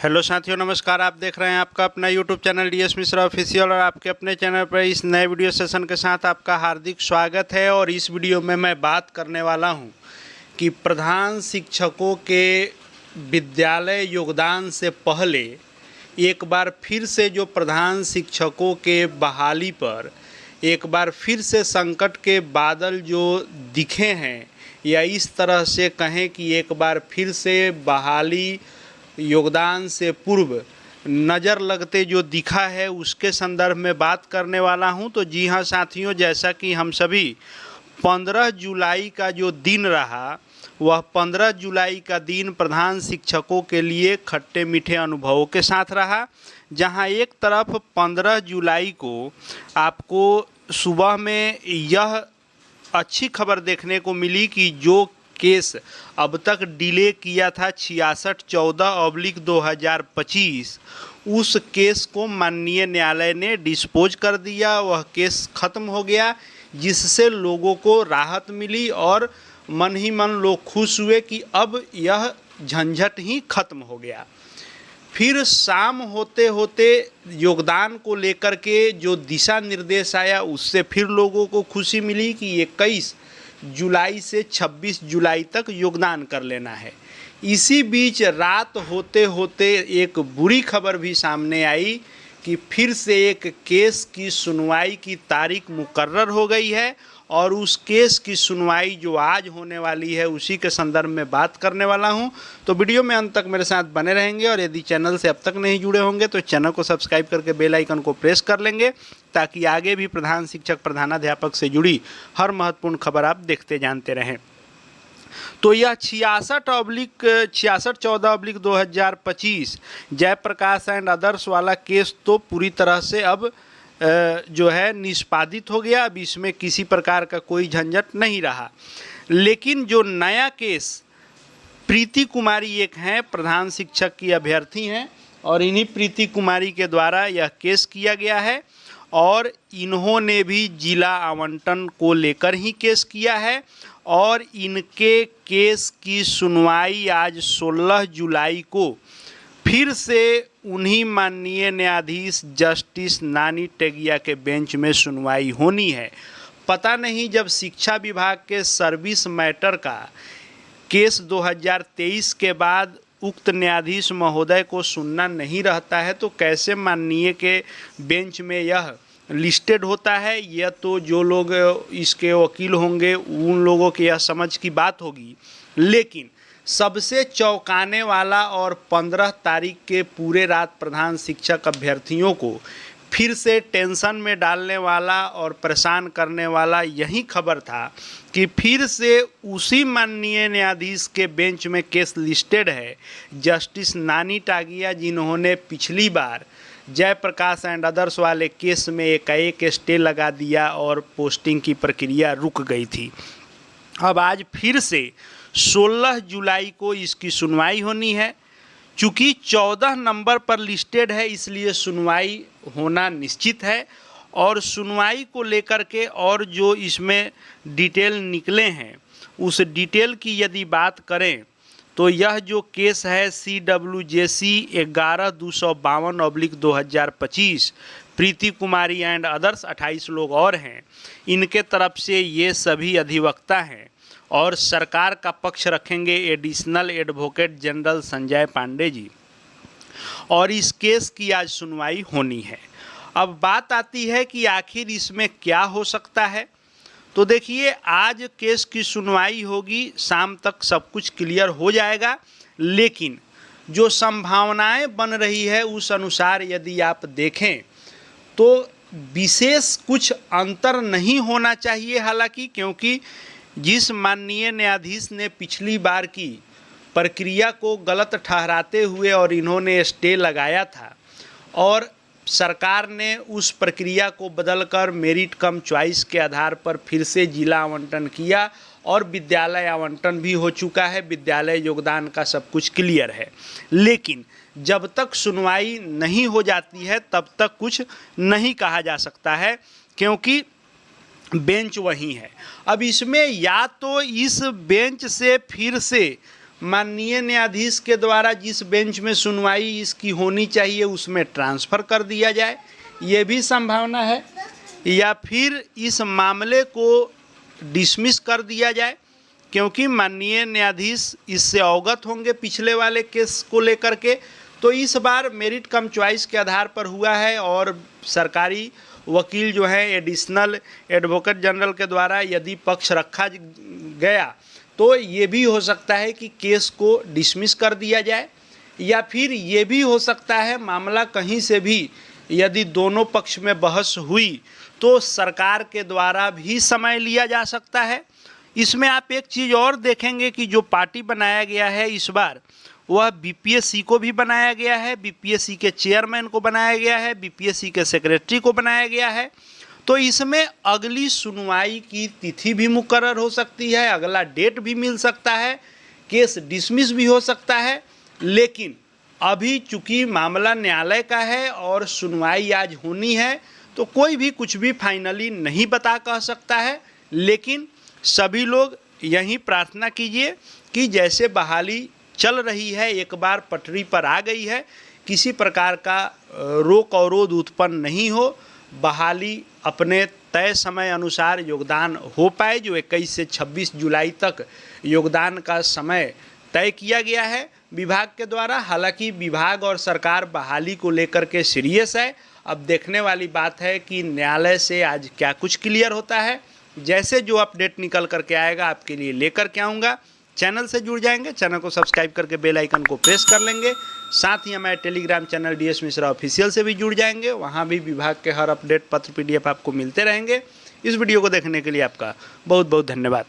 Hello साथियों, नमस्कार। आप देख रहे हैं आपका अपना YouTube channel DS Mishra official और आपके अपने चैनल पर इस नए वीडियो सेशन के साथ आपका हार्दिक स्वागत है। और इस वीडियो में मैं बात करने वाला हूं कि प्रधान शिक्षकों के विद्यालय योगदान से पहले एक बार फिर से जो प्रधान शिक्षकों के बहाली पर एक बार फिर से संकट के बादल जो दिखे हैं, या इस तरह से कहें कि एक बार फिर से बहाली योगदान से पूर्व नज़र लगते जो दिखा है, उसके संदर्भ में बात करने वाला हूं। तो जी हां साथियों, जैसा कि हम सभी 15 जुलाई का जो दिन रहा, वह 15 जुलाई का दिन प्रधान शिक्षकों के लिए खट्टे मीठे अनुभवों के साथ रहा। जहां एक तरफ 15 जुलाई को आपको सुबह में यह अच्छी खबर देखने को मिली कि जो केस अब तक डिले किया था 66/14/2025, उस केस को माननीय न्यायालय ने डिस्पोज कर दिया। वह केस खत्म हो गया, जिससे लोगों को राहत मिली और मन ही मन लोग खुश हुए कि अब यह झंझट ही खत्म हो गया। फिर शाम होते होते योगदान को लेकर के जो दिशा निर्देश आया, उससे फिर लोगों को खुशी मिली कि 21 जुलाई से 26 जुलाई तक योगदान कर लेना है। इसी बीच रात होते होते एक बुरी खबर भी सामने आई कि फिर से एक केस की सुनवाई की तारीख मुकर्रर हो गई है, और उस केस की सुनवाई जो आज होने वाली है उसी के संदर्भ में बात करने वाला हूं। तो वीडियो में अंत तक मेरे साथ बने रहेंगे, और यदि चैनल से अब तक नहीं जुड़े होंगे तो चैनल को सब्सक्राइब करके बेल आइकन को प्रेस कर लेंगे, ताकि आगे भी प्रधान शिक्षक प्रधानाध्यापक से जुड़ी हर महत्वपूर्ण खबर आप देखते जानते रहें। तो यह 66/14/2025 जयप्रकाश एंड अदर्स वाला केस तो पूरी तरह से अब जो है निष्पादित हो गया। अब इसमें किसी प्रकार का कोई झंझट नहीं रहा। लेकिन जो नया केस प्रीति कुमारी एक हैं, प्रधान शिक्षक की अभ्यर्थी हैं, और इन्हीं प्रीति कुमारी के द्वारा यह केस किया गया है, और इन्होंने भी जिला आवंटन को लेकर ही केस किया है। और इनके केस की सुनवाई आज 16 जुलाई को फिर से उन्हीं माननीय न्यायाधीश जस्टिस नानी टेगिया के बेंच में सुनवाई होनी है। पता नहीं, जब शिक्षा विभाग के सर्विस मैटर का केस 2023 के बाद उक्त न्यायाधीश महोदय को सुनना नहीं रहता है, तो कैसे माननीय के बेंच में यह लिस्टेड होता है। यह तो जो लोग इसके वकील होंगे उन लोगों की यह समझ की बात होगी। लेकिन सबसे चौंकाने वाला और 15 तारीख के पूरे रात प्रधान शिक्षक अभ्यर्थियों को फिर से टेंशन में डालने वाला और परेशान करने वाला यही खबर था कि फिर से उसी माननीय न्यायाधीश के बेंच में केस लिस्टेड है, जस्टिस नानी टागिया, जिन्होंने पिछली बार जयप्रकाश एंड अदर्स वाले केस में एकाएक स्टे लगा दिया और पोस्टिंग की प्रक्रिया रुक गई थी। अब आज फिर से 16 जुलाई को इसकी सुनवाई होनी है। चूँकि 14 नंबर पर लिस्टेड है, इसलिए सुनवाई होना निश्चित है। और सुनवाई को लेकर के और जो इसमें डिटेल निकले हैं, उस डिटेल की यदि बात करें तो यह जो केस है CWJC 11-252/2025 Preeti Kumari and others 28 लोग और हैं, इनके तरफ से ये सभी अधिवक्ता हैं, और सरकार का पक्ष रखेंगे additional advocate general Sanjay Pandey ji. और इस केस की आज सुनवाई होनी है। अब बात आती है कि आखिर इसमें क्या हो सकता है। तो देखिए, आज केस की सुनवाई होगी, शाम तक सब कुछ क्लियर हो जाएगा। लेकिन जो संभावनाएं बन रही है उस अनुसार यदि आप देखें तो विशेष कुछ अंतर नहीं होना चाहिए। हालांकि क्योंकि जिस माननीय न्यायाधीश ने पिछली बार की प्रक्रिया को गलत ठहराते हुए और इन्होंने स्टे लगाया था, और सरकार ने उस प्रक्रिया को बदलकर मेरिट कम चॉइस के आधार पर फिर से जिला आवंटन किया, और विद्यालय आवंटन भी हो चुका है, विद्यालय योगदान का सब कुछ क्लियर है। लेकिन जब तक सुनवाई नहीं हो जाती है तब तक कुछ नहीं कहा जा सकता है, क्योंकि बेंच वही है। अब इसमें या तो इस बेंच से फिर से माननीय न्यायाधीश के द्वारा जिस बेंच में सुनवाई इसकी होनी चाहिए उसमें ट्रांसफ़र कर दिया जाए, ये भी संभावना है, या फिर इस मामले को डिसमिस कर दिया जाए, क्योंकि माननीय न्यायाधीश इससे अवगत होंगे पिछले वाले केस को लेकर के। तो इस बार मेरिट कम चॉइस के आधार पर हुआ है और सरकारी वकील जो है एडिशनल एडवोकेट जनरल के द्वारा यदि पक्ष रखा गया तो ये भी हो सकता है कि केस को डिसमिस कर दिया जाए, या फिर ये भी हो सकता है मामला कहीं से भी यदि दोनों पक्ष में बहस हुई तो सरकार के द्वारा भी समय लिया जा सकता है। इसमें आप एक चीज़ और देखेंगे कि जो पार्टी बनाया गया है इस बार वह बीपीएससी को भी बनाया गया है, बीपीएससी के चेयरमैन को बनाया गया है, बीपीएससी के सेक्रेटरी को बनाया गया है। तो इसमें अगली सुनवाई की तिथि भी मुकर्रर हो सकती है, अगला डेट भी मिल सकता है, केस डिसमिस भी हो सकता है। लेकिन अभी चूँकि मामला न्यायालय का है और सुनवाई आज होनी है तो कोई भी कुछ भी फाइनली नहीं बता कह सकता है। लेकिन सभी लोग यही प्रार्थना कीजिए कि जैसे बहाली चल रही है, एक बार पटरी पर आ गई है, किसी प्रकार का रोक अवरोध उत्पन्न नहीं हो, बहाली अपने तय समय अनुसार योगदान हो पाए। जो 21 से 26 जुलाई तक योगदान का समय तय किया गया है विभाग के द्वारा। हालांकि विभाग और सरकार बहाली को लेकर के सीरियस है। अब देखने वाली बात है कि न्यायालय से आज क्या कुछ क्लियर होता है। जैसे जो अपडेट निकल करके आएगा आपके लिए लेकर के आऊँगा। चैनल से जुड़ जाएंगे, चैनल को सब्सक्राइब करके बेल आइकन को प्रेस कर लेंगे। साथ ही हमारे Telegram channel DS Mishra official से भी जुड़ जाएंगे, वहाँ भी विभाग के हर अपडेट पत्र PDF आपको मिलते रहेंगे। इस वीडियो को देखने के लिए आपका बहुत बहुत धन्यवाद।